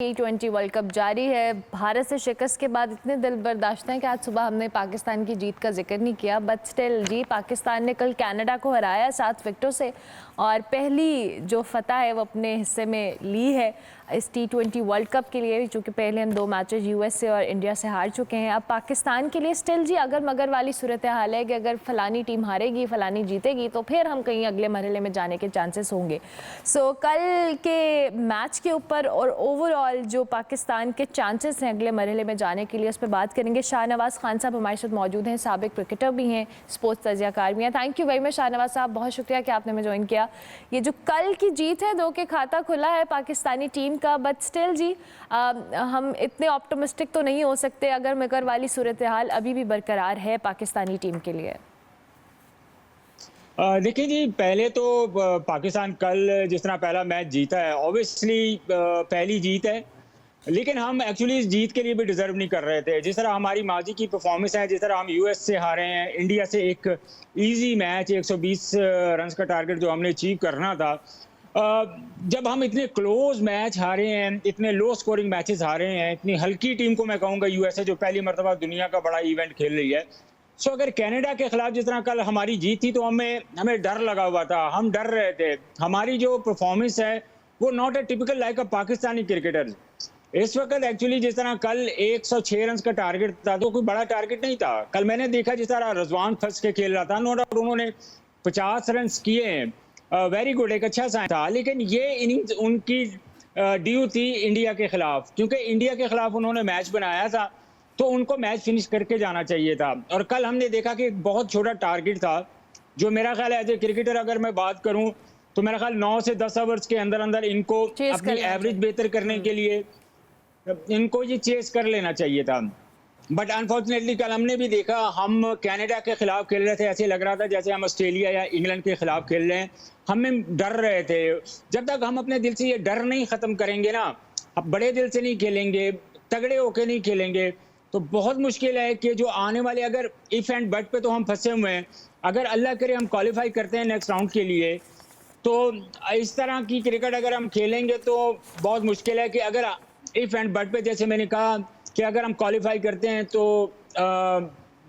T20 world cup जारी है। भारत से शिकस्त के बाद इतने दिल बर्दाश्त हैं कि आज सुबह हमने पाकिस्तान की जीत का जिक्र नहीं किया, बट स्टिल जी पाकिस्तान ने कल कनाडा को हराया 7 विकेटों से और पहली जो फतह है वो अपने हिस्से में ली है इस T20 वर्ल्ड कप के लिए, चूँकि पहले हम 2 मैचेस यूएसए और इंडिया से हार चुके हैं। अब पाकिस्तान के लिए स्टिल जी अगर मगर वाली सूरत हाल है कि अगर फलानी टीम हारेगी फलानी जीतेगी तो फिर हम कहीं अगले मरहले में जाने के चांसेस होंगे। सो कल के मैच के ऊपर और ओवरऑल जो पाकिस्तान के चांसेस हैं अगले मरहले में जाने के लिए, उस पर बात करेंगे। शाहनवाज खान साहब हमारे साथ मौजूद हैं, साबिक क्रिकेटर भी हैं, स्पोर्ट्स तजियाकार भी हैं। Thank you very much Shahnawaz साहब, बहुत शुक्रिया कि आपने हमें ज्वाइन किया। ये जो कल की जीत है 2 के खाता खुला है पाकिस्तानी टीम का, बट स्टिल जी हम इतने ऑप्टिमिस्टिक तो नहीं हो सकते अगर मगर वाली सूरत हाल अभी भी बरकरार है पाकिस्तानी टीम के लिए। देखिए जी, पहले तो पाकिस्तान कल जिस तरह पहला मैच जीता है, ऑब्वियसली पहली जीत है, लेकिन हम एक्चुअली इस जीत के लिए भी डिजर्व नहीं कर रहे थे। जिस तरह हमारी माजी की परफॉर्मेंस है, जिस तरह हम यूएस से हारे हैं, इंडिया से एक इजी मैच 120 रन का टारगेट जो हमने अचीव करना था, जब हम इतने क्लोज मैच हारे हैं, इतने लो स्कोरिंग मैचेस हारे हैं, इतनी हल्की टीम को मैं कहूँगा यूएसए जो पहली मरतबा दुनिया का बड़ा इवेंट खेल रही है। सो अगर कनाडा के खिलाफ जिस तरह कल हमारी जीत थी तो हमें डर लगा हुआ था, हम डर रहे थे। हमारी जो परफॉर्मेंस है वो not a typical like a Pakistani cricketer. इस वक्त एक्चुअली जिस तरह कल 106 रन का टारगेट था तो कोई बड़ा टारगेट नहीं था। कल मैंने देखा जिस तरह रजवान फंस के खेल रहा था, नो डाउट उन्होंने 50 रन किए हैं, वेरी गुड, एक अच्छा साइन था। लेकिन ये इनिंग्स उनकी ड्यू थी इंडिया के खिलाफ, क्योंकि इंडिया के खिलाफ उन्होंने मैच बनाया था तो उनको मैच फिनिश करके जाना चाहिए था। और कल हमने देखा कि एक बहुत छोटा टारगेट था जो मेरा ख्याल है एज ए क्रिकेटर अगर मैं बात करूं तो मेरा ख्याल 9 से 10 ओवर्स के अंदर अंदर इनको अपनी एवरेज बेहतर करने के लिए इनको ये चेस कर लेना चाहिए था। बट अनफॉर्चुनेटली कल हमने भी देखा, हम कनाडा के खिलाफ खेल रहे थे, ऐसे लग रहा था जैसे हम ऑस्ट्रेलिया या इंग्लैंड के खिलाफ खेल रहे हैं। हमें डर रहे थे। जब तक हम अपने दिल से ये डर नहीं खत्म करेंगे ना, अब बड़े दिल से नहीं खेलेंगे, तगड़े होके नहीं खेलेंगे, तो बहुत मुश्किल है कि जो आने वाले अगर इफ एंड बट पे तो हम फंसे हुए हैं। अगर अल्लाह करे हम क्वालिफाई करते हैं नेक्स्ट राउंड के लिए, तो इस तरह की क्रिकेट अगर हम खेलेंगे तो बहुत मुश्किल है कि अगर इफ एंड बट पे, जैसे मैंने कहा कि अगर हम क्वालिफाई करते हैं तो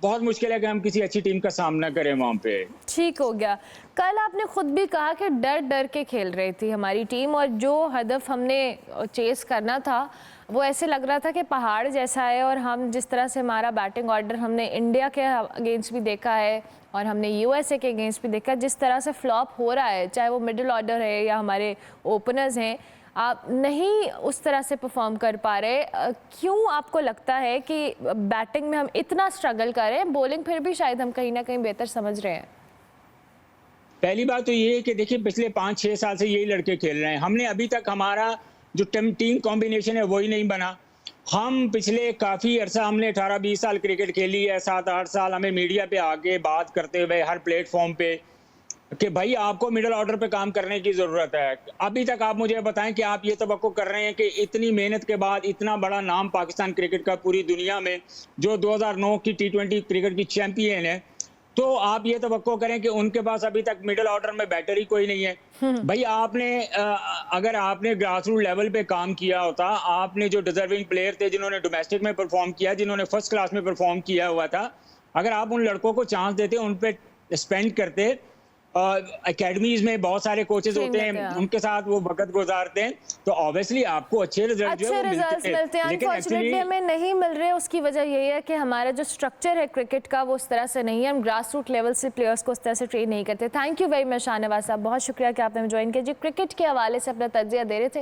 बहुत मुश्किल है कि हम किसी अच्छी टीम का सामना करें वहाँ पे। ठीक हो गया। कल आपने खुद भी कहा कि डर डर के खेल रही थी हमारी टीम और जो हदफ हमने चेस करना था वो ऐसे लग रहा था कि पहाड़ जैसा है। और हम जिस तरह से हमारा बैटिंग ऑर्डर हमने इंडिया के अगेंस्ट भी देखा है और हमने यूएसए के अगेंस्ट भी देखा, जिस तरह से फ्लॉप हो रहा है, चाहे वो मिडिल ऑर्डर है या हमारे ओपनर्स हैं, आप नहीं उस तरह से परफॉर्म कर पा रहे। क्यों आपको लगता है कि बैटिंग में हम इतना स्ट्रगल कर रहे हैं, बॉलिंग फिर भी शायद हम कहीं ना कहीं बेहतर समझ रहे हैं? पहली बात तो ये है कि देखिए पिछले 5-6 साल से यही लड़के खेल रहे हैं। हमने अभी तक हमारा जो टीम कॉम्बिनेशन है वही नहीं बना। हम पिछले काफ़ी अरसा हमने 18-20 साल क्रिकेट खेली है, 7-8 साल हमें मीडिया पे आके बात करते हुए हर प्लेटफॉर्म पे कि भाई आपको मिडिल ऑर्डर पे काम करने की ज़रूरत है। अभी तक आप मुझे बताएं कि आप ये तवक्को कर रहे हैं कि इतनी मेहनत के बाद इतना बड़ा नाम पाकिस्तान क्रिकेट का पूरी दुनिया में, जो 2009 की T20 क्रिकेट की चैंपियन है, तो आप ये तवक्को करें कि उनके पास अभी तक मिडिल ऑर्डर में बैटर ही कोई नहीं है। भाई आपने अगर आपने ग्रास रूट लेवल पे काम किया होता, आपने जो डिजर्विंग प्लेयर थे जिन्होंने डोमेस्टिक में परफॉर्म किया, जिन्होंने फर्स्ट क्लास में परफॉर्म किया हुआ था, अगर आप उन लड़कों को चांस देते, उन पे स्पेंड करते, एकेडमीज में बहुत सारे कोचेज होते हैं, उनके साथ वो वक्त गुजारते हैं, तो ऑब्वियसली आपको अच्छे रिजल्ट मिलते हैं। अनफॉर्चुनेटली हमें नहीं मिल रहे। उसकी वजह यही है कि हमारा जो स्ट्रक्चर है क्रिकेट का वो उस तरह से नहीं है, हम ग्रास रूट लेवल से प्लेयर्स को उस तरह से ट्रेन नहीं करते। Thank you very much Shahnawaz साहब, बहुत शुक्रिया कि आपने ज्वाइन किया जी। क्रिकेट के हवाले से अपना तजिया दे रहे थे।